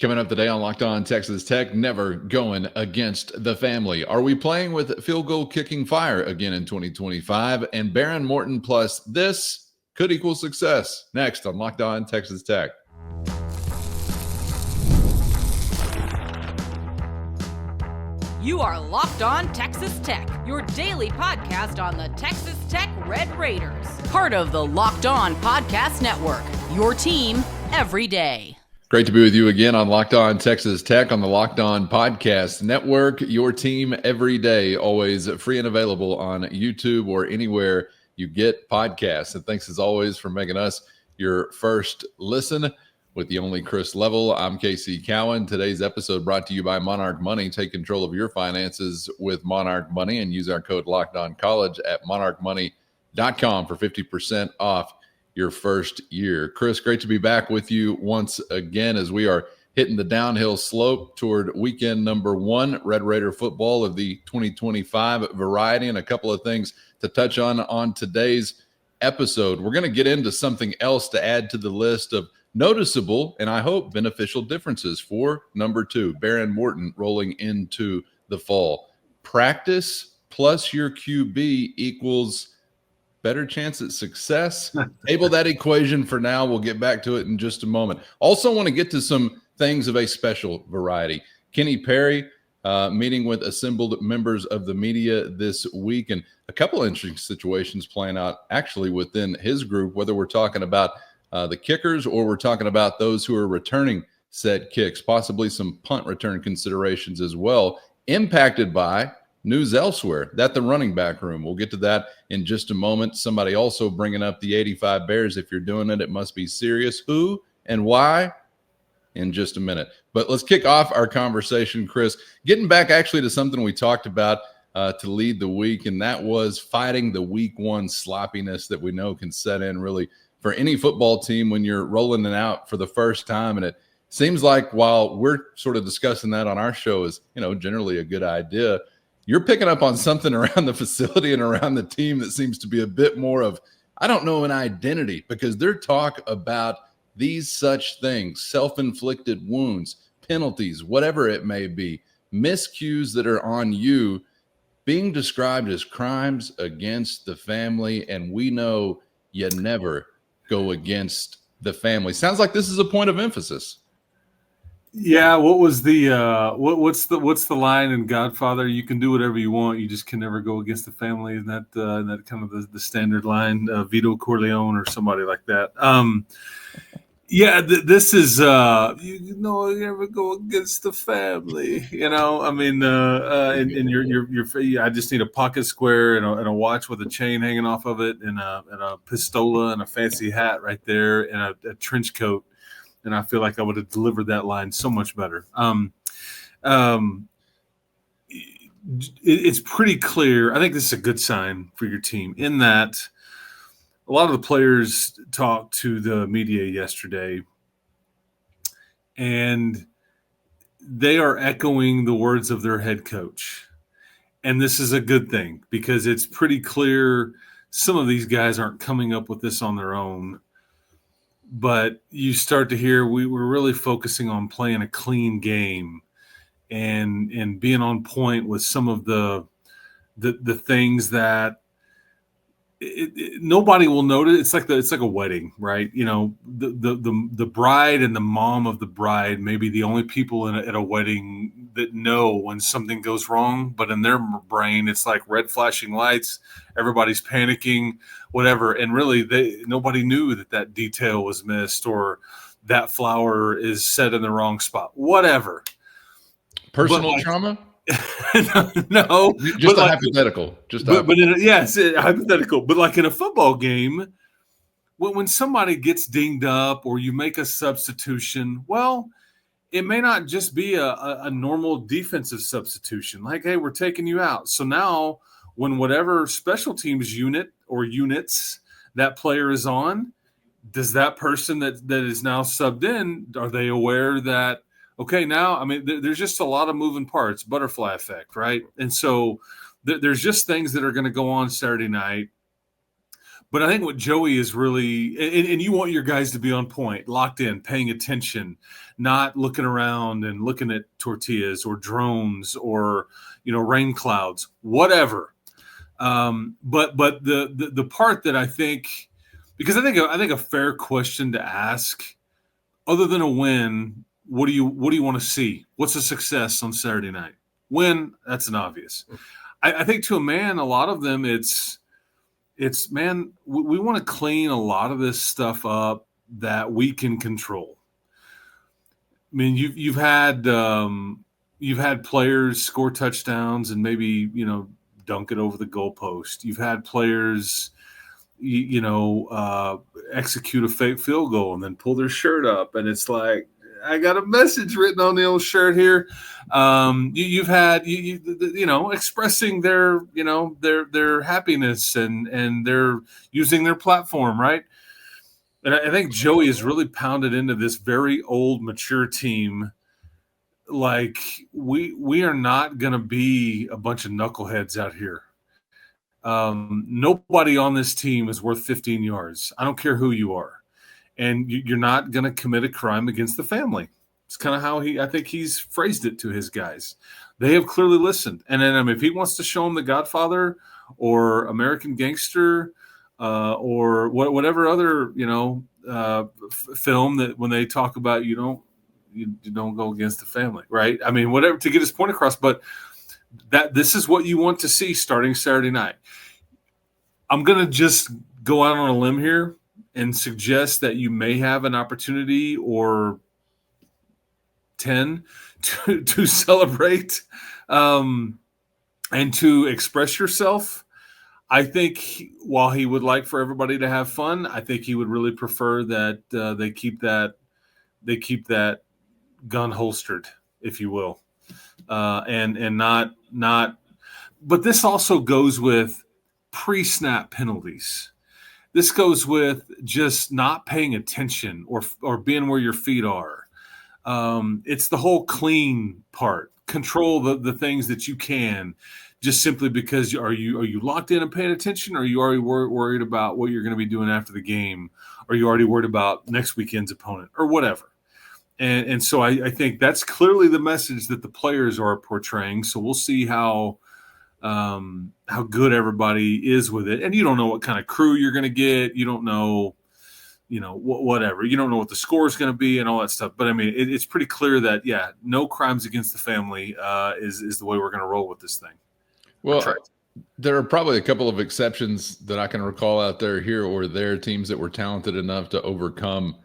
Coming up today on Locked On Texas Tech, never going against the family. Are we playing with field goal kicking fire again in 2025? And Baron Morton plus this could equal success. Next on Locked On Texas Tech. You are Locked On Texas Tech, your daily podcast on the Texas Tech Red Raiders. Part of the Locked On Podcast Network, your team every day. Great to be with you again on Locked On Texas Tech on the Locked On Podcast Network, your team every day, always free and available on YouTube or anywhere you get podcasts. And thanks as always for making us your first listen. With the only Chris Level, I'm Casey Cowan. Today's episode brought to you by Monarch Money. Take control of your finances with Monarch Money and use our code LOCKEDONCollege at monarchmoney.com for 50% off your first year. Chris, great to be back with you once again as we are hitting the downhill slope toward weekend number one, Red Raider football of the 2025 variety, and a couple of things to touch on today's episode. We're going to get into something else to add to the list of noticeable and I hope beneficial differences for number two, Baron Morton rolling into the fall. Practice plus your QB equals better chance at success. Table that equation for now. We'll get back to it in just a moment. Also want to get to some things of a special variety. Kenny Perry meeting with assembled members of the media this week, and a couple interesting situations playing out actually within his group, whether we're talking about the kickers or we're talking about those who are returning said kicks, possibly some punt return considerations as well, impacted by news elsewhere that the running back room. We'll get to that in just a moment. Somebody also bringing up the 85 Bears. If you're doing it, it must be serious. Who and why? In just a minute. But let's kick off our conversation, Chris, getting back actually to something we talked about to lead the week, and that was fighting the week one sloppiness that we know can set in really for any football team when you're rolling it out for the first time. And it seems like while we're sort of discussing that on our show is, generally a good idea, you're picking up on something around the facility and around the team that seems to be a bit more of, I don't know, an identity, because they're talk about these such things, self-inflicted wounds, penalties, whatever it may be, miscues that are on you being described as crimes against the family. And we know you never go against the family. Sounds like this is a point of emphasis. Yeah, what was the what's the line in Godfather? You can do whatever you want, you just can never go against the family. Isn't that kind of the standard line? Vito Corleone or somebody like that. This is you never go against the family. And you're I just need a pocket square and a watch with a chain hanging off of it and a pistola and a fancy hat right there and a trench coat. And I feel like I would have delivered that line so much better. It's pretty clear. I think this is a good sign for your team in that a lot of the players talked to the media yesterday, and they are echoing the words of their head coach. And this is a good thing because it's pretty clear some of these guys aren't coming up with this on their own. But you start to hear we're really focusing on playing a clean game and being on point with some of the things that nobody will notice. It's like a wedding, right? The bride and the mom of the bride may be the only people at a wedding that know when something goes wrong, but in their brain it's like red flashing lights, everybody's panicking, whatever, and really nobody knew that detail was missed or that flower is set in the wrong spot, whatever. Personal trauma? No, just hypothetical. Hypothetical. But like in a football game, when somebody gets dinged up or you make a substitution, well, it may not just be a normal defensive substitution. Like, hey, we're taking you out. So now, when whatever special teams unit or units that player is on, does that person that is now subbed in, are they aware that? Okay, now, there's just a lot of moving parts, butterfly effect, right? And so there's just things that are going to go on Saturday night. But I think what Joey is really, and you want your guys to be on point, locked in, paying attention, not looking around and looking at tortillas or drones or, rain clouds, whatever. But the part that I think, because I think a fair question to ask, other than a win, what do you want to see? What's a success on Saturday night? Win, that's an obvious. I think to a man, a lot of them, it's man, we want to clean a lot of this stuff up that we can control. I mean, you've had players score touchdowns and maybe dunk it over the goalpost. You've had players execute a fake field goal and then pull their shirt up, and it's like, I got a message written on the old shirt here. You've had expressing their happiness and they're using their platform, right? And I think Joey has really pounded into this very old, mature team. Like, we are not going to be a bunch of knuckleheads out here. Nobody on this team is worth 15 yards. I don't care who you are. And you're not going to commit a crime against the family. It's kind of how I think he's phrased it to his guys. They have clearly listened. And then, if he wants to show them The Godfather or American Gangster or whatever other, film that when they talk about you don't go against the family, right? I mean, whatever, to get his point across. But this is what you want to see starting Saturday night. I'm going to just go out on a limb here and suggest that you may have an opportunity or 10 to celebrate and to express yourself. I think while he would like for everybody to have fun, I think he would really prefer that they keep that gun holstered, if you will, and not. But this also goes with pre-snap penalties. This goes with just not paying attention or being where your feet are. It's the whole clean part. Control the things that you can, just simply because are you locked in and paying attention, or are you already worried about what you're going to be doing after the game? Are you already worried about next weekend's opponent or whatever? And so I think that's clearly the message that the players are portraying. So we'll see how good everybody is with it. And you don't know what kind of crew you're going to get. You don't know, whatever. You don't know what the score is going to be and all that stuff. But, I mean, it's pretty clear that, no crimes against the family is the way we're going to roll with this thing. Well, there are probably a couple of exceptions that I can recall out there, here or there, teams that were talented enough to overcome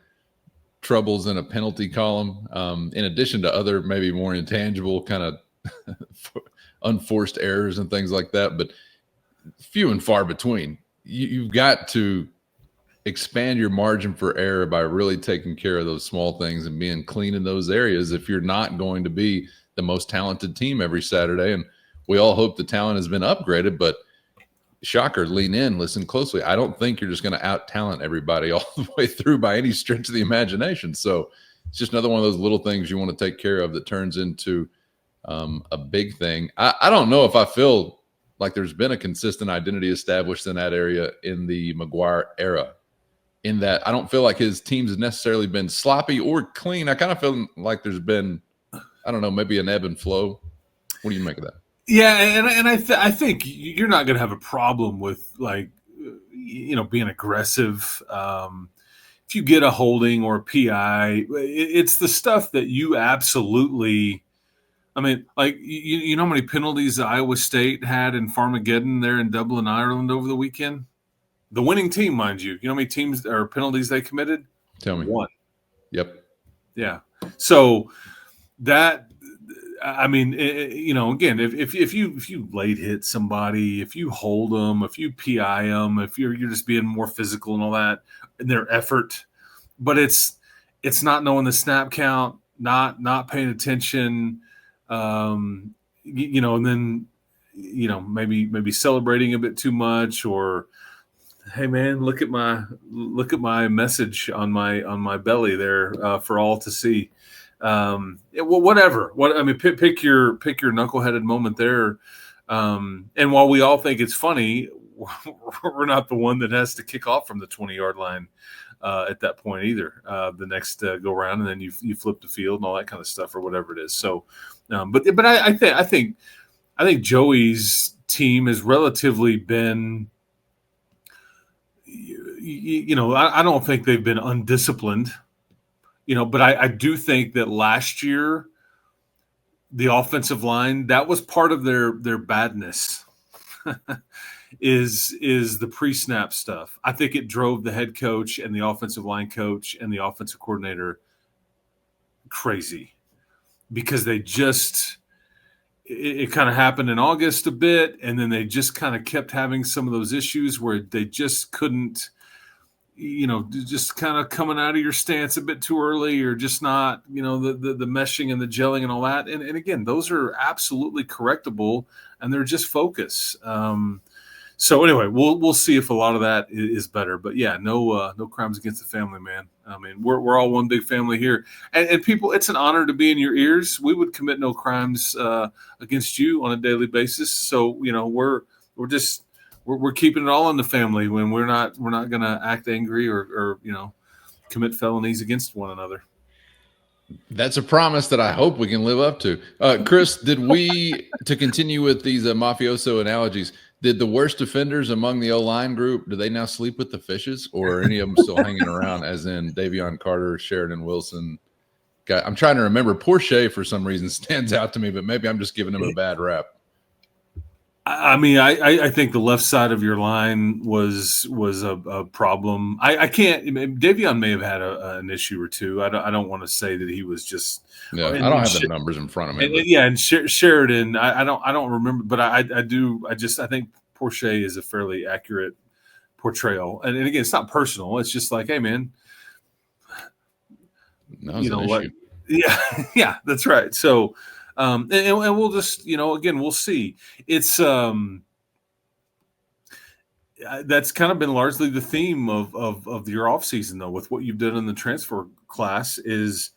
troubles in a penalty column, in addition to other maybe more intangible kind of unforced errors and things like that, but few and far between. You've got to expand your margin for error by really taking care of those small things and being clean in those areas if you're not going to be the most talented team every Saturday. And we all hope the talent has been upgraded, but shocker, lean in, listen closely. I don't think you're just going to out-talent everybody all the way through by any stretch of the imagination. So it's just another one of those little things you want to take care of that turns into a big thing. I don't know if I feel like there's been a consistent identity established in that area in the McGuire era, in that I don't feel like his teams have necessarily been sloppy or clean. I kind of feel like there's been, I don't know, maybe an ebb and flow. What do you make of that? Yeah, and I think you're not going to have a problem with, like, being aggressive. If you get a holding or a PI, it's the stuff that you absolutely – I mean, like, you know how many penalties Iowa State had in Farmageddon there in Dublin, Ireland over the weekend? The winning team, mind you. You know how many teams or penalties they committed? Tell me. 1. Yep. Yeah. So that – I mean, again, if you late hit somebody, if you hold them, if you PI them, if you're just being more physical and all that, and their effort, but it's not knowing the snap count, not paying attention, and then maybe celebrating a bit too much, or hey man, look at my message on my belly there for all to see. Whatever. Pick your knuckleheaded moment there. And while we all think it's funny, we're not the one that has to kick off from the 20-yard line at that point either. The next go round, and then you flip the field and all that kind of stuff or whatever it is. So, but I think Joey's team has relatively been, I don't think they've been undisciplined, but I do think that last year the offensive line, that was part of their badness. is the pre-snap stuff. I think it drove the head coach and the offensive line coach and the offensive coordinator crazy, because they just it kind of happened in August a bit, and then they just kind of kept having some of those issues where they just couldn't, just kind of coming out of your stance a bit too early, or just not, the meshing and the gelling and all that. And again, those are absolutely correctable, and they're just focus. So anyway, we'll see if a lot of that is better. But yeah, no crimes against the family, man. I mean, we're all one big family here, and people, it's an honor to be in your ears. We would commit no crimes against you on a daily basis. So we're keeping it all in the family when we're not going to act angry or commit felonies against one another. That's a promise that I hope we can live up to. Chris, to continue with these mafioso analogies, did the worst offenders among the O-line group, do they now sleep with the fishes, or are any of them still hanging around, as in Davion Carter, Sheridan Wilson? I'm trying to remember. Porsche, for some reason, stands out to me, but maybe I'm just giving him a bad rap. I mean, I think the left side of your line was a problem. I can't. Davion may have had an issue or two. I don't want to say that he was just. Yeah, I don't have the numbers in front of me. And Sheridan, I don't remember, but I do. I think Porsche is a fairly accurate portrayal. And again, it's not personal. It's just like, hey, man, what? Yeah, that's right. So. And we'll just, again, we'll see. It's that's kind of been largely the theme of your offseason, though, with what you've done in the transfer class. Is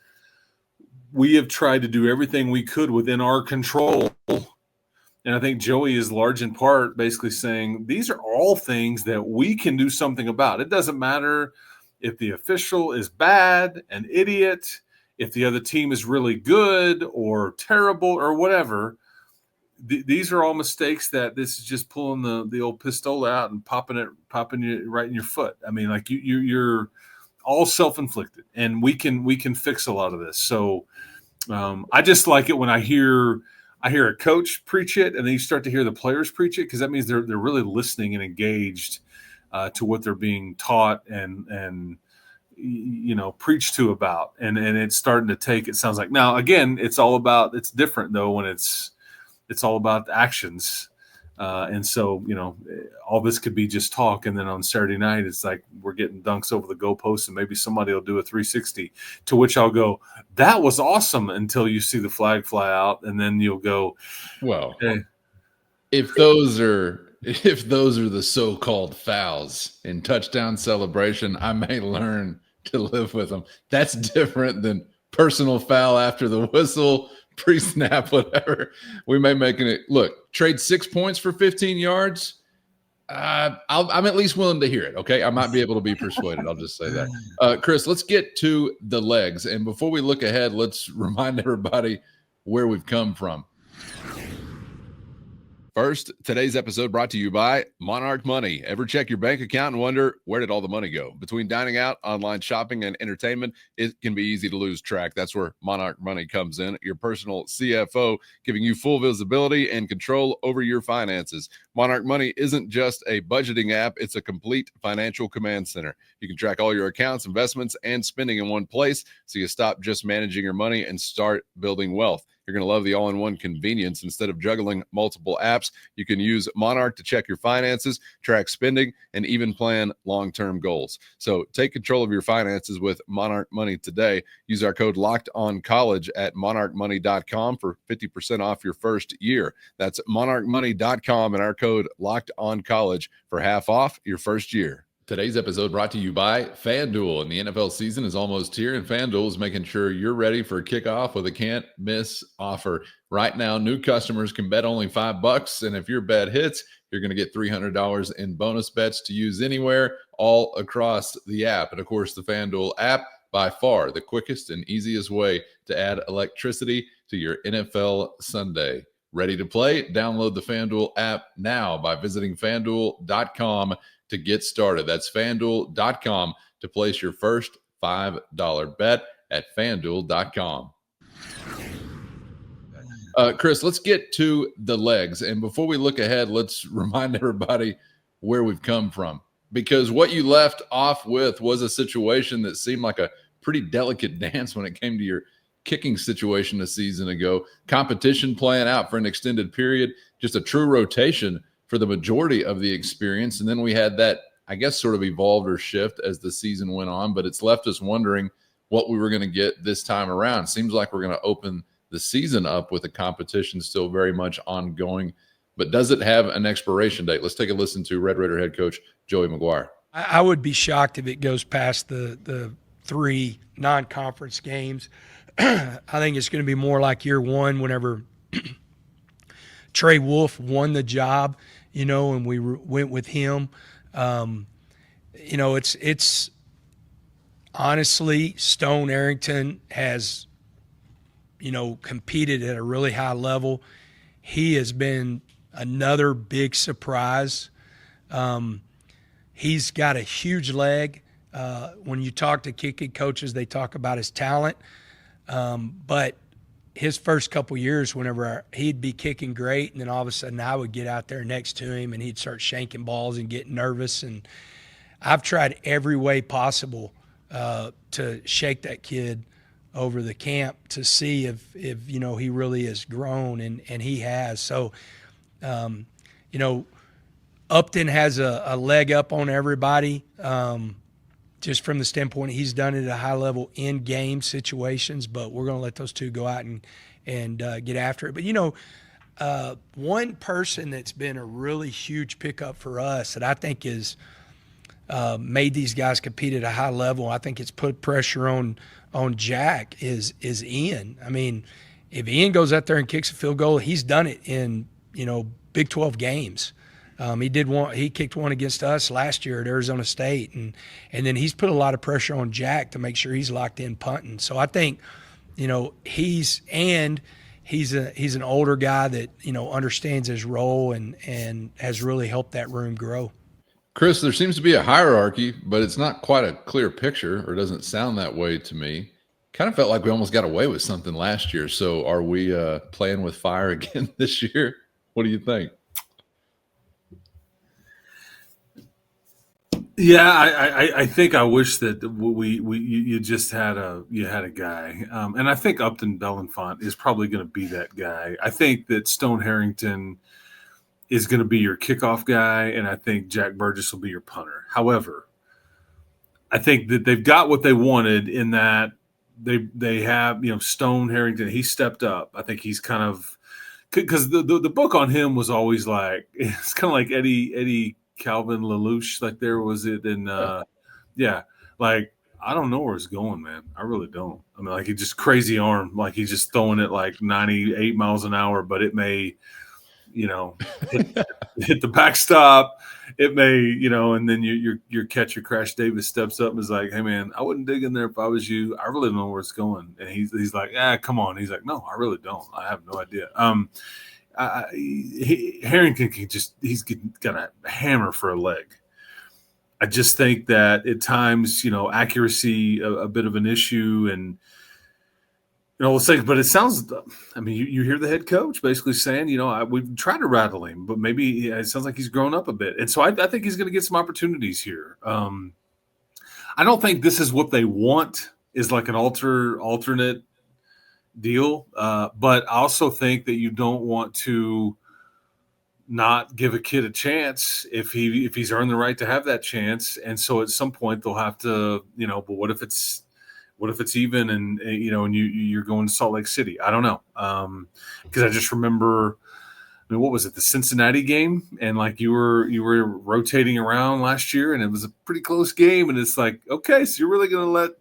we have tried to do everything we could within our control. And I think Joey is large in part basically saying these are all things that we can do something about. It doesn't matter if the official is bad, an idiot, if the other team is really good or terrible or whatever. These are all mistakes that this is just pulling the old pistol out and popping you right in your foot. I mean, like you're all self-inflicted, and we can fix a lot of this. So I just like it when I hear a coach preach it, and then you start to hear the players preach it, because that means they're really listening and engaged to what they're being taught and preached to about, and it's starting to take, it sounds like. Now again, it's different though when it's all about the actions, and so all this could be just talk, and then on Saturday night it's like we're getting dunks over the goalpost, and maybe somebody will do a 360, to which I'll go, that was awesome, until you see the flag fly out, and then you'll go, well, hey. if those are the so-called fouls in touchdown celebration, I may learn to live with them. That's different than personal foul after the whistle, pre-snap, whatever. We may make it. Look, trade 6 points for 15 yards. I'm at least willing to hear it. Okay, I might be able to be persuaded. I'll just say that. Chris, let's get to the legs, and before we look ahead, let's remind everybody where we've come from. First, today's episode brought to you by Monarch Money. Ever check your bank account and wonder, where did all the money go? Between dining out, online shopping, and entertainment, it can be easy to lose track. That's where Monarch Money comes in, your personal CFO, giving you full visibility and control over your finances. Monarch Money isn't just a budgeting app, it's a complete financial command center. You can track all your accounts, investments, and spending in one place, so you stop just managing your money and start building wealth. You're going to love the all-in-one convenience. Instead of juggling multiple apps, you can use Monarch to check your finances, track spending, and even plan long-term goals. So take control of your finances with Monarch Money today. Use our code LOCKEDONCOLLEGE at monarchmoney.com for 50% off your first year. That's monarchmoney.com and our code LOCKEDONCOLLEGE for half off your first year. Today's episode brought to you by FanDuel, and the NFL season is almost here, and FanDuel is making sure you're ready for kickoff with a can't-miss offer. Right now, new customers can bet only $5, and if your bet hits, you're going to get $300 in bonus bets to use anywhere, all across the app. And, of course, the FanDuel app, by far the quickest and easiest way to add electricity to your NFL Sunday. Ready to play? Download the FanDuel app now by visiting FanDuel.com to get started. That's FanDuel.com to place your first $5 bet at FanDuel.com. Chris, let's get to the legs. And before we look ahead, let's remind everybody where we've come from. Because what you left off with was a situation that seemed like a pretty delicate dance when it came to your kicking situation a season ago. Competition playing out for an extended period, just a true rotation for the majority of the experience. And then we had that, I guess, sort of evolved or shift as the season went on, but it's left us wondering what we were going to get this time around. Seems like we're going to open the season up with a competition still very much ongoing, but does it have an expiration date? Let's take a listen to Red Raider head coach Joey McGuire. I would be shocked if it goes past the 3 non-conference games. I think it's going to be more like year one whenever Trey Wolf won the job, and we went with him. It's honestly, Stone Arrington has, competed at a really high level. He has been another big surprise. He's got a huge leg. When you talk to kicking coaches, they talk about his talent. But his first couple years, whenever he'd be kicking great, and then all of a sudden I would get out there next to him and he'd start shanking balls and get nervous. And I've tried every way possible to shake that kid over the camp to see if he really has grown, and he has. So, Upton has a leg up on everybody. Just from the standpoint, he's done it at a high level in game situations, but we're going to let those two go out and get after it. But, one person that's been a really huge pickup for us that I think is made these guys compete at a high level, I think it's put pressure on Jack, is Ian. I mean, if Ian goes out there and kicks a field goal, he's done it in, Big 12 games. He kicked one against us last year at Arizona State, and then he's put a lot of pressure on Jack to make sure he's locked in punting. So I think, he's an older guy that, understands his role and has really helped that room grow. Chris, there seems to be a hierarchy, but it's not quite a clear picture, or doesn't sound that way to me. Kind of felt like we almost got away with something last year. So are we playing with fire again this year? What do you think? Yeah, I think I wish that you just had a guy, and I think Upton Bellenfant is probably going to be that guy. I think that Stone Harrington is going to be your kickoff guy, and I think Jack Burgess will be your punter. However, I think that they've got what they wanted in that they have Stone Harrington. He stepped up. I think he's kind of, because the book on him was always like, it's kind of like Eddie Calvin LaLouche, like there was it in like I don't know where it's going, man. I really don't. I mean, like he just crazy arm, like he's just throwing it like 98 miles an hour, but it may hit the backstop, it may and then your catcher Crash Davis steps up and is like, hey man, I wouldn't dig in there if I was you. I really don't know where it's going. And he's like, come on. He's like, no, I really don't. I have no idea. Harrington he's got a hammer for a leg. I just think that at times, accuracy a bit of an issue, and let's say, but it sounds. I mean, you hear the head coach basically saying, we've tried to rattle him, but maybe it sounds like he's grown up a bit, and so I think he's going to get some opportunities here. I don't think this is what they want, is like an alternate deal, but I also think that you don't want to not give a kid a chance if he's earned the right to have that chance. And so at some point they'll have to, but what if it's even and you're going to Salt Lake City? I don't know, because I just remember I mean, what was it, the Cincinnati game? And like you were rotating around last year, and it was a pretty close game. And it's like, okay, so you're really going to let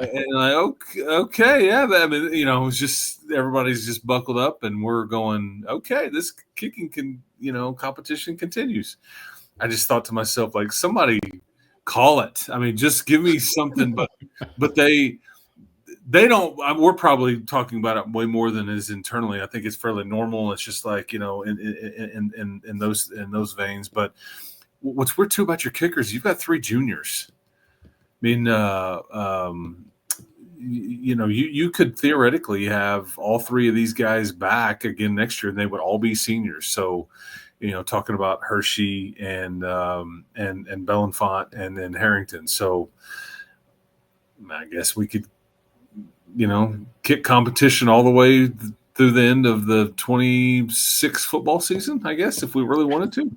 and like, okay, yeah. I mean, you know, it's just everybody's just buckled up, and we're going, okay, this kicking competition continues. I just thought to myself, like, somebody call it. I mean, just give me something. But they don't. We're probably talking about it way more than is internally. I think it's fairly normal. It's just like, you know, in those veins. But what's weird too about your kickers, you've got 3 juniors. I mean, you could theoretically have all 3 of these guys back again next year, and they would all be seniors. So, you know, talking about Hershey and Belenfant and then Harrington. So I guess we could, you know, kick competition all the way through the end of the 26 football season, I guess, if we really wanted to.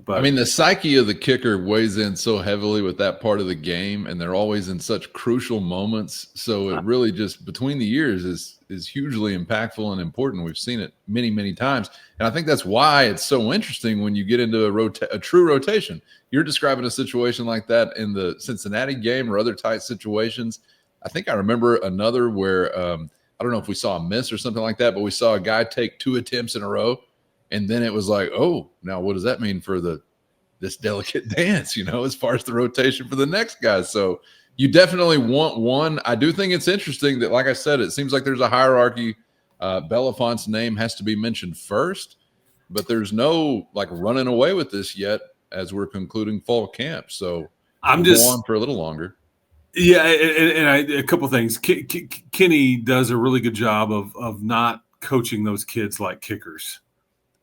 But I mean, the psyche of the kicker weighs in so heavily with that part of the game, and they're always in such crucial moments. So it really just between the years is hugely impactful and important. We've seen it many, many times. And I think that's why it's so interesting when you get into a true rotation. You're describing a situation like that in the Cincinnati game or other tight situations. I think I remember another where I don't know if we saw a miss or something like that, but we saw a guy take 2 attempts in a row. And then it was like, oh, now what does that mean for this delicate dance, you know, as far as the rotation for the next guy? So you definitely want one. I do think it's interesting that, like I said, it seems like there's a hierarchy. Belenfant's name has to be mentioned first, but there's no like running away with this yet as we're concluding fall camp. So I'm we'll just go on for a little longer. Yeah, and a couple things. Kenny does a really good job of not coaching those kids like kickers.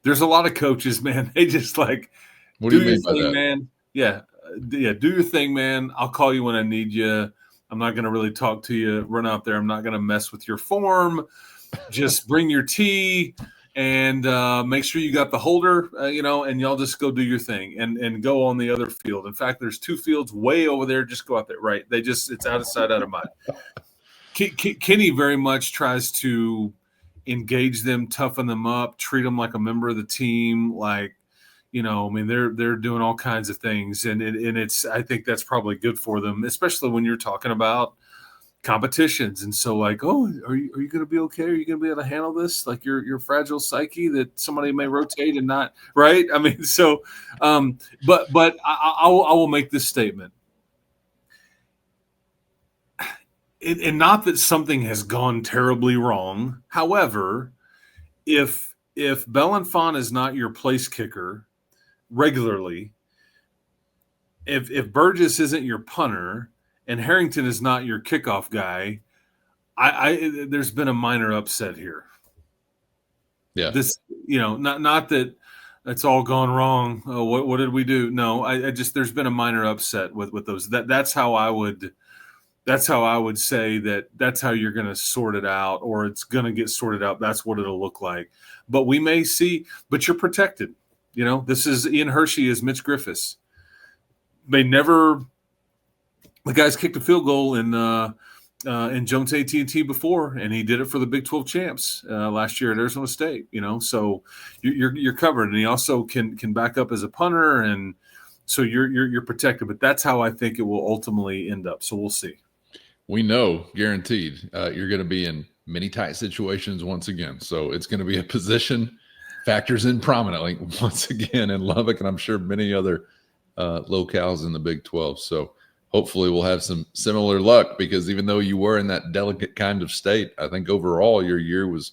There's a lot of coaches, man. They just like, what do you mean by thing, that? man. Yeah, do your thing, man. I'll call you when I need you. I'm not going to really talk to you. Run out there. I'm not going to mess with your form. Just bring your tea and make sure you got the holder, and y'all just go do your thing and go on the other field. In fact, there's 2 fields way over there. Just go out there, right? It's out of sight, out of mind. Kenny very much tries to engage them, toughen them up, treat them like a member of the team. Like, I mean, they're doing all kinds of things, and I think that's probably good for them, especially when you're talking about competitions. And so, like, oh, are you going to be okay? Are you going to be able to handle this? Like your fragile psyche that somebody may rotate and not, right? I mean, so, but I will make this statement. And not that something has gone terribly wrong. However, if Belenfant is not your place kicker regularly, if Burgess isn't your punter and Harrington is not your kickoff guy, there's been a minor upset here. Yeah. This, not that it's all gone wrong. Oh, what did we do? No, I just there's been a minor upset with those. That's how I would say that's how you're going to sort it out, or it's going to get sorted out. That's what it'll look like. But we may see, but you're protected. This is Ian Hershey is Mitch Griffiths. The guys kicked a field goal in Jones AT&T before, and he did it for the Big 12 champs last year at Arizona State. So you're covered, and he also can back up as a punter, and so you're protected. But that's how I think it will ultimately end up. So we'll see. We know, guaranteed, you're going to be in many tight situations once again. So it's going to be a position factors in prominently once again in Lubbock, and I'm sure many other locales in the Big 12. So hopefully we'll have some similar luck, because even though you were in that delicate kind of state, I think overall your year was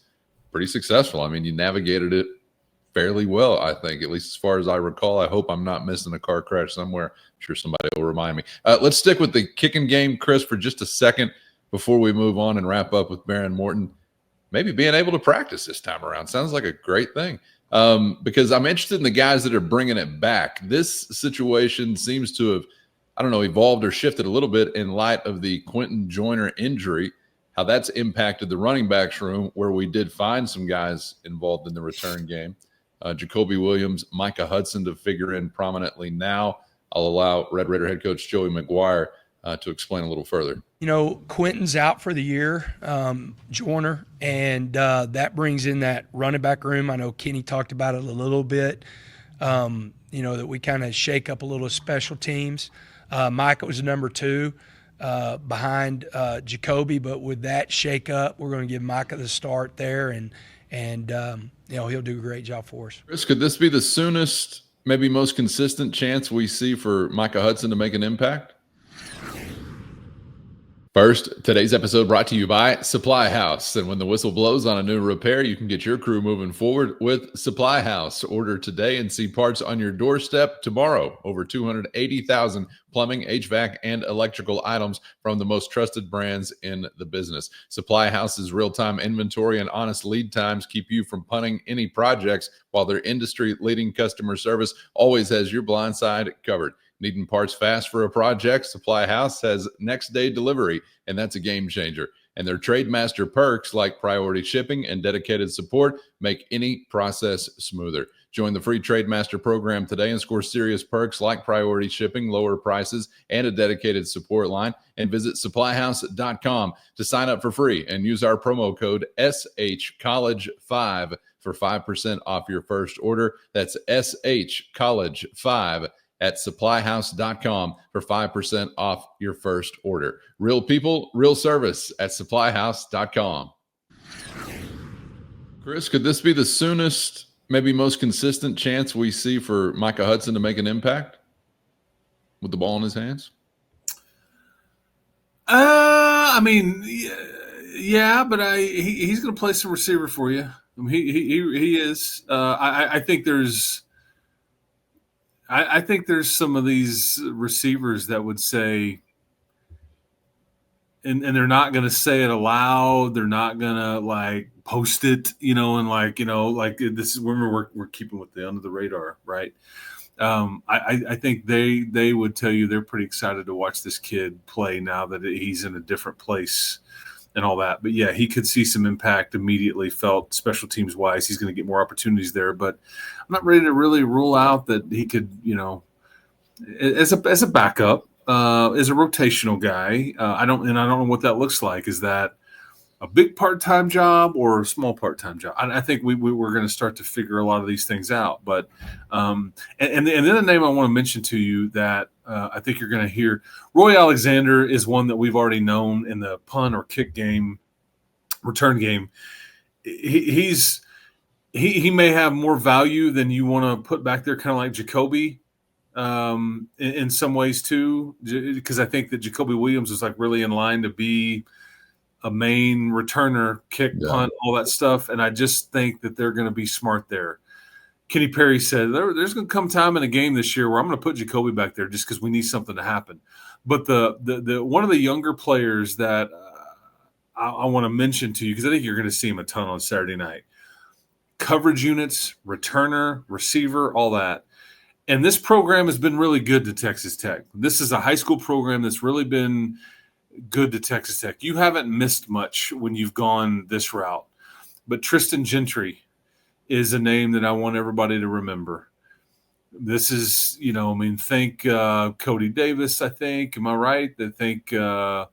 pretty successful. I mean, you navigated it fairly well, I think, at least as far as I recall. I hope I'm not missing a car crash somewhere. I'm sure somebody will remind me. Let's stick with the kicking game, Chris, for just a second before we move on and wrap up with Baron Morton. Maybe being able to practice this time around sounds like a great thing, because I'm interested in the guys that are bringing it back. This situation seems to have, evolved or shifted a little bit in light of the Quentin Joyner injury, how that's impacted the running backs room, where we did find some guys involved in the return game. Jacoby Williams, Micah Hudson to figure in prominently now. I'll allow Red Raider head coach Joey McGuire to explain a little further. Quentin's out for the year, Joyner, and that brings in that running back room. I know Kenny talked about it a little bit, that we kind of shake up a little special teams. Micah was number 2 behind Jacoby, but with that shake up, we're going to give Micah the start there, and he'll do a great job for us. Chris, could this be the soonest, maybe most consistent chance we see for Micah Hudson to make an impact? First, today's episode brought to you by Supply House. And when the whistle blows on a new repair, you can get your crew moving forward with Supply House. Order today and see parts on your doorstep tomorrow. Over 280,000 plumbing, HVAC, and electrical items from the most trusted brands in the business. Supply House's real-time inventory and honest lead times keep you from punting any projects, while their industry-leading customer service always has your blind side covered. Needing parts fast for a project? Supply House has next day delivery, and that's a game changer. And their Trademaster perks like priority shipping and dedicated support make any process smoother. Join the free Trademaster program today and score serious perks like priority shipping, lower prices, and a dedicated support line. And visit supplyhouse.com to sign up for free and use our promo code SHCollege5 for 5% off your first order. That's SHCollege5 at supplyhouse.com for 5% off your first order. Real people, real service at supplyhouse.com. Chris, could this be the soonest, maybe most consistent chance we see for Micah Hudson to make an impact with the ball in his hands? Yeah, but he's going to play some receiver for you. I mean, he is. I think there's some of these receivers that would say, and they're not going to say it aloud. They're not going to post it, this is when we're keeping with the under the radar, right? I think they would tell you they're pretty excited to watch this kid play now that he's in a different place and all that. But yeah, he could see some impact immediately felt special teams wise. He's going to get more opportunities there, but I'm not ready to really rule out that he could, as a backup, as a rotational guy. I don't know what that looks like. Is that a big part-time job or a small part-time job? I think we're going to start to figure a lot of these things out. But and then the name I want to mention to you that I think you're going to hear, Roy Alexander is one that we've already known in the punt or kick game, return game. He may have more value than you want to put back there, kind of like Jacoby in some ways too, because I think that Jacoby Williams was really in line to be a main returner, kick, punt, all that stuff. And I just think that they're going to be smart there. Kenny Perry said there's going to come time in a game this year where I'm going to put Jacoby back there just because we need something to happen. But the one of the younger players that I want to mention to you, because I think you're going to see him a ton on Saturday night, coverage units, returner, receiver, all that. And this program has been really good to Texas Tech. This is a high school program that's really been good to Texas Tech. You haven't missed much when you've gone this route. But Tristan Gentry is a name that I want everybody to remember. This is, think Cody Davis, I think. Am I right? I think, Coy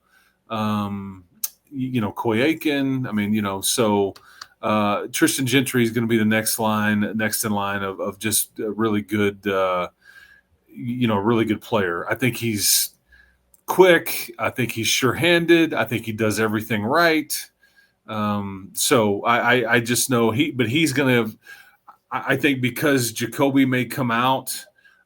Aiken. So Tristan Gentry is going to be the next in line of just a really good, really good player. I think he's quick. I think he's sure-handed. I think he does everything right. So I just know he's going to, I think because Jacoby may come out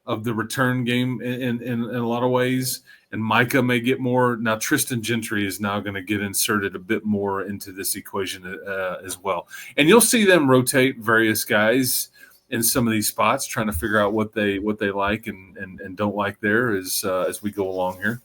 of the return game in a lot of ways, and Micah may get more. Now Tristan Gentry is now going to get inserted a bit more into this equation as well. And you'll see them rotate various guys in some of these spots, trying to figure out what they like and don't like there as we go along here.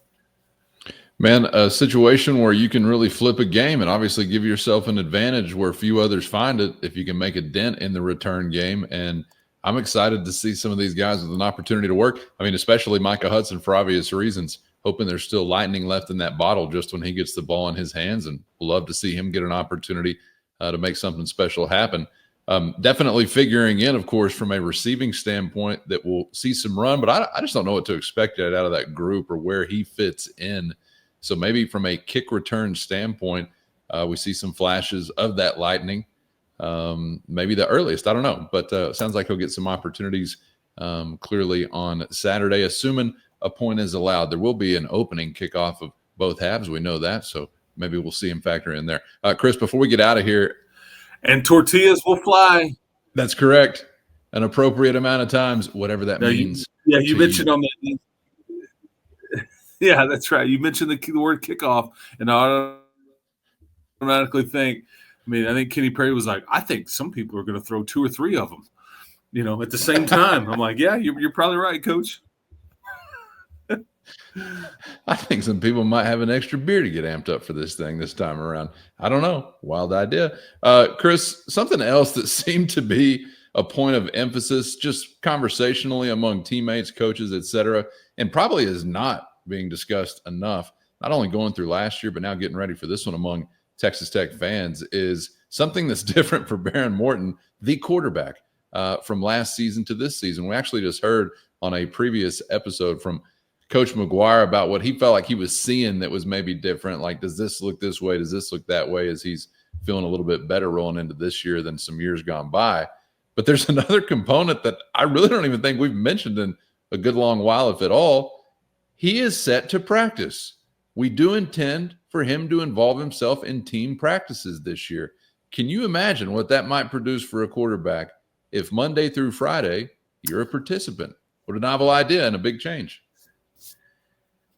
Man, a situation where you can really flip a game and obviously give yourself an advantage where few others find it if you can make a dent in the return game. And I'm excited to see some of these guys with an opportunity to work. I mean, especially Micah Hudson for obvious reasons, hoping there's still lightning left in that bottle just when he gets the ball in his hands, and we'll love to see him get an opportunity to make something special happen. Definitely figuring in, of course, from a receiving standpoint that we'll see some run, but I just don't know what to expect out of that group or where he fits in. So maybe from a kick return standpoint, we see some flashes of that lightning. Maybe the earliest, I don't know, but sounds like he'll get some opportunities clearly on Saturday, assuming a point is allowed. There will be an opening kickoff of both halves. We know that, so maybe we'll see him factor in there. Chris, before we get out of here. And tortillas will fly. That's correct. An appropriate amount of times, whatever that means. You mentioned on the – yeah, that's right. You mentioned the word kickoff, and I automatically think – I think Kenny Perry was like, I think some people are going to throw 2 or 3 of them, at the same time. I'm like, yeah, you're probably right, Coach. I think some people might have an extra beer to get amped up for this thing this time around. I don't know. Wild idea. Chris, something else that seemed to be a point of emphasis just conversationally among teammates, coaches, etc., and probably is not being discussed enough, not only going through last year, but now getting ready for this one among Texas Tech fans, is something that's different for Behren Morton, the quarterback, from last season to this season. We actually just heard on a previous episode from Coach McGuire about what he felt like he was seeing that was maybe different. Like, does this look this way? Does this look that way? As he's feeling a little bit better rolling into this year than some years gone by. But there's another component that I really don't even think we've mentioned in a good long while, if at all. He is set to practice. We do intend for him to involve himself in team practices this year. Can you imagine what that might produce for a quarterback if Monday through Friday you're a participant? What a novel idea and a big change.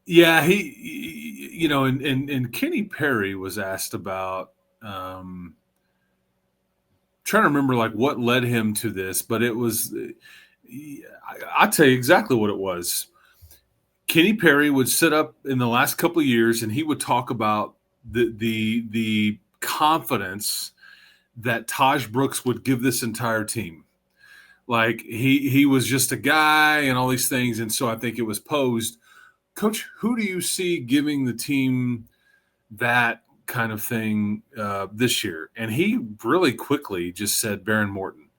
Yeah, he, and Kenny Perry was asked about, trying to remember like what led him to this, but it was, I'll tell you exactly what it was. Kenny Perry would sit up in the last couple of years and he would talk about the confidence that Taj Brooks would give this entire team. Like he was just a guy and all these things. And so I think it was posed, Coach, who do you see giving the team that kind of thing this year? And he really quickly just said Behren Morton.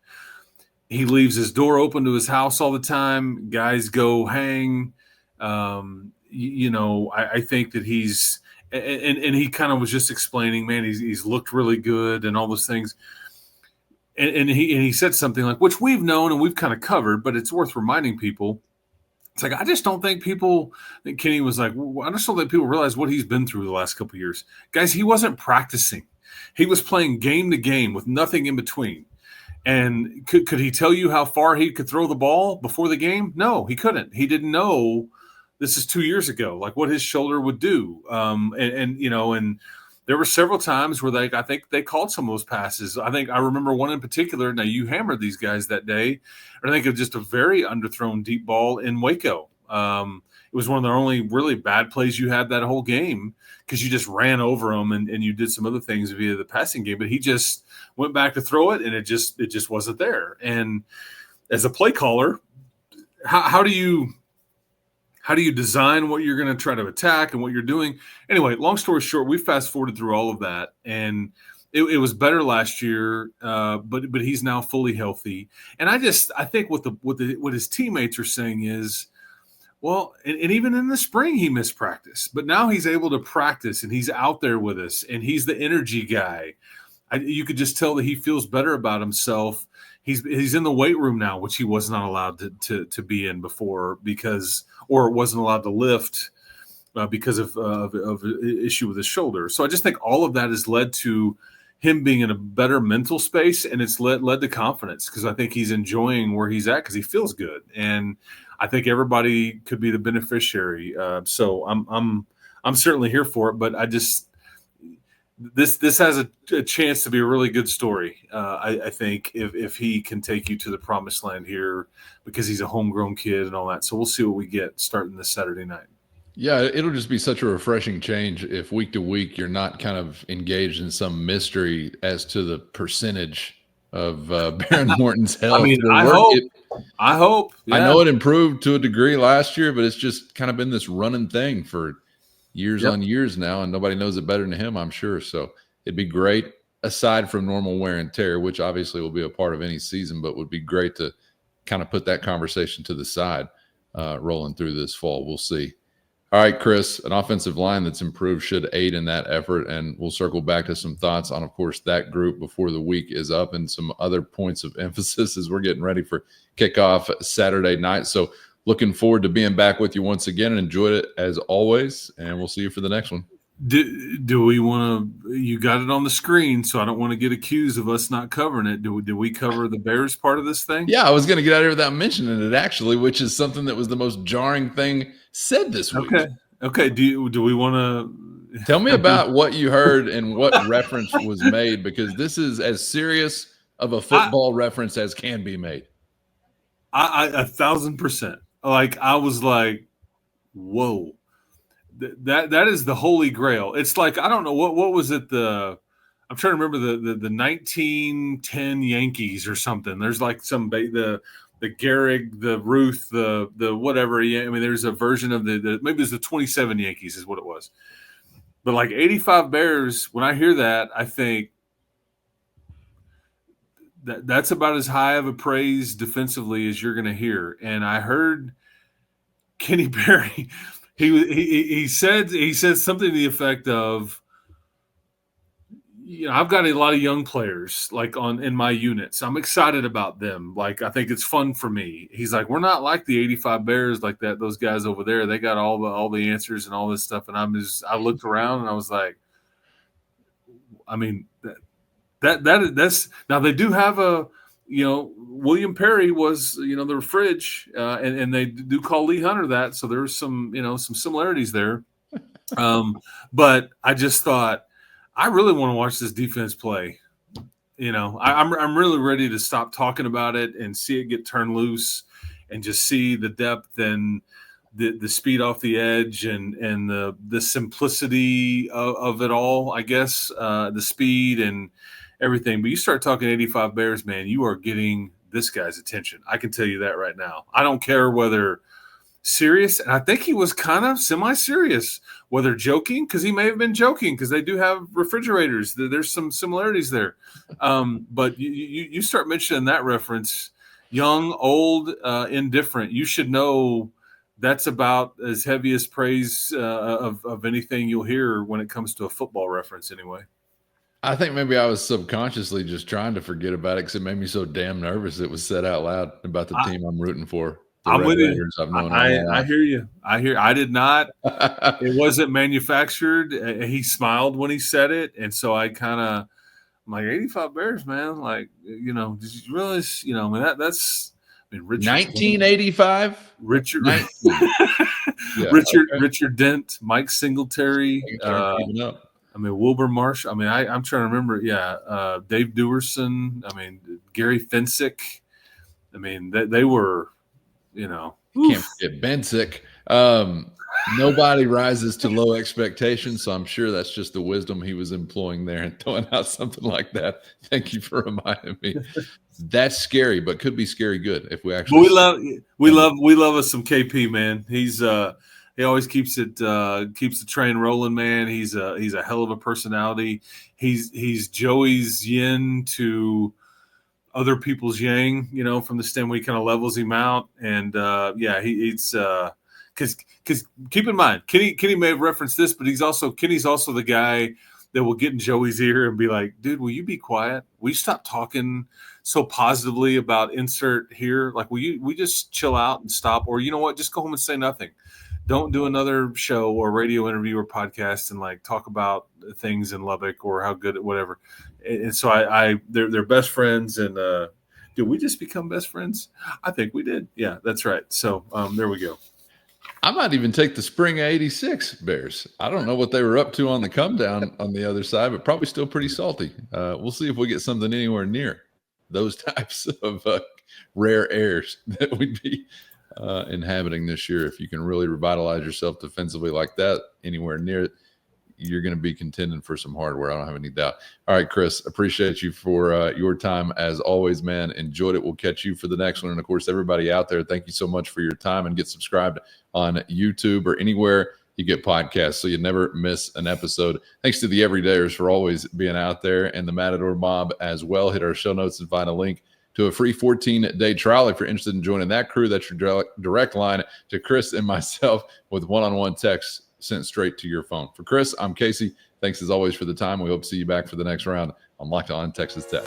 He leaves his door open to his house all the time. Guys go hang. I think that he's and he kind of was just explaining, man, he's looked really good and all those things. And he said something like, which we've known and we've kind of covered, but it's worth reminding people. It's like, I just don't think people – Kenny was like, well, I just don't think people realize what he's been through the last couple of years. Guys, he wasn't practicing. He was playing game to game with nothing in between. And could he tell you how far he could throw the ball before the game? No, he couldn't. He didn't know this is 2 years ago, like what his shoulder would do. And there were several times where I think they called some of those passes. I remember one in particular. Now, you hammered these guys that day. I think it was just a very underthrown deep ball in Waco. It was one of the only really bad plays you had that whole game because you just ran over them and you did some other things via the passing game. But he just went back to throw it, and it just wasn't there. And as a play caller, how do you design what you're going to try to attack and what you're doing? Anyway, long story short, we fast forwarded through all of that, and it was better last year, but he's now fully healthy. And I think what his teammates are saying is, well, and even in the spring he missed practice, but now he's able to practice and he's out there with us and he's the energy guy. You could just tell that he feels better about himself. He's in the weight room now, which he was not allowed to be in before or wasn't allowed to lift because of an issue with his shoulder. So I just think all of that has led to him being in a better mental space, and it's led to confidence because I think he's enjoying where he's at because he feels good, and I think everybody could be the beneficiary. So I'm certainly here for it, but I just this has a chance to be a really good story. I think if he can take you to the promised land here because he's a homegrown kid and all that. So we'll see what we get starting this Saturday night. Yeah, it'll just be such a refreshing change if week to week you're not kind of engaged in some mystery as to the percentage of Behren Morton's health. I mean, I hope. Yeah. I know it improved to a degree last year, but it's just kind of been this running thing for years on years now, and nobody knows it better than him, I'm sure. So it'd be great aside from normal wear and tear, which obviously will be a part of any season, but would be great to kind of put that conversation to the side rolling through this fall. We'll see. All right, Chris, an offensive line that's improved should aid in that effort, and we'll circle back to some thoughts on, of course, that group before the week is up and some other points of emphasis as we're getting ready for kickoff Saturday night. So looking forward to being back with you once again, and enjoyed it as always, and we'll see you for the next one. Do we want to? You got it on the screen, so I don't want to get accused of us not covering it. Do we cover the Bears part of this thing? Yeah, I was going to get out of here without mentioning it, actually, which is something that was the most jarring thing said this week. Okay. Do we want to tell me about what you heard and what reference was made? Because this is as serious of a football reference as can be made. I 1,000%. Like, I was like, whoa. That is the holy grail. It's like, I don't know what was it, I'm trying to remember the 1910 Yankees or something. There's like some the Gehrig, the Ruth, the whatever. I mean, there's a version of the maybe it's the 27 Yankees is what it was. But like 85 Bears, when I hear that, I think that's about as high of a praise defensively as you're going to hear. And I heard Kenny Berry. He said something to the effect of, I've got a lot of young players like in my units. I'm excited about them. Like, I think it's fun for me. He's like, we're not like the 85 Bears like that. Those guys over there, they got all the answers and all this stuff. And I looked around and I was like, I mean, that's now they do have a, William Perry was, their fridge, and they do call Lee Hunter that. So there's some similarities there. But I just thought, I really want to watch this defense play. I'm really ready to stop talking about it and see it get turned loose and just see the depth and the speed off the edge and the simplicity of it all, I guess, the speed and everything. But you start talking 85 Bears, man, you are getting this guy's attention. I can tell you that right now. I don't care whether serious, and I think he was kind of semi-serious, whether joking, because he may have been joking, because they do have refrigerators. There's some similarities there. But you start mentioning that reference, young, old, indifferent, you should know that's about as heavy as praise of anything you'll hear when it comes to a football reference anyway. I think maybe I was subconsciously just trying to forget about it because it made me so damn nervous it was said out loud about the team I'm rooting for. I'm with you. I hear you. I did not. It wasn't manufactured. He smiled when he said it, and so I kind of, I'm like, 85 Bears, man. Like, did you realize? I mean, that's. I mean, Richard 1985. Richard. Yeah, Richard Dent, Mike Singletary. I mean, Wilbur Marsh. I mean, I'm trying to remember. Yeah, Dave Dewerson. I mean, Gary Fensick. I mean, they were, Can't forget Bensick. Nobody rises to low expectations, so I'm sure that's just the wisdom he was employing there and throwing out something like that. Thank you for reminding me. That's scary, but could be scary good if we actually. We love us some KP, man. He always keeps the train rolling, man. He's a hell of a personality. He's Joey's yin to other people's yang, from the stem where he kind of levels him out. And he's because keep in mind, Kenny may have referenced this, but Kenny's also the guy that will get in Joey's ear and be like, dude, will you be quiet? Will you stop talking so positively about insert here? Like, we just chill out and stop? Or you know what? Just go home and say nothing. Don't do another show or radio interview or podcast and like talk about things in Lubbock or how good, whatever. And so they're best friends. And did we just become best friends? I think we did. Yeah, that's right. So there we go. I might even take the spring of 86 Bears. I don't know what they were up to on the come down on the other side, but probably still pretty salty. We'll see if we get something anywhere near those types of rare airs that we'd be inhabiting this year. If you can really revitalize yourself defensively like that anywhere near it, you're going to be contending for some hardware. I don't have any doubt. All right, Chris, appreciate you for your time as always, man. Enjoyed it. We'll catch you for the next one. And of course, everybody out there, thank you so much for your time, and get subscribed on YouTube or anywhere you get podcasts, so you never miss an episode. Thanks to the Everydayers for always being out there, and the Matador Mob as well. Hit our show notes and find a link to a free 14-day trial if you're interested in joining that crew. That's your direct line to Chris and myself with one-on-one text sent straight to your phone. For Chris, I'm Casey. Thanks as always for the time. We hope to see you back for the next round on Locked On Texas Tech.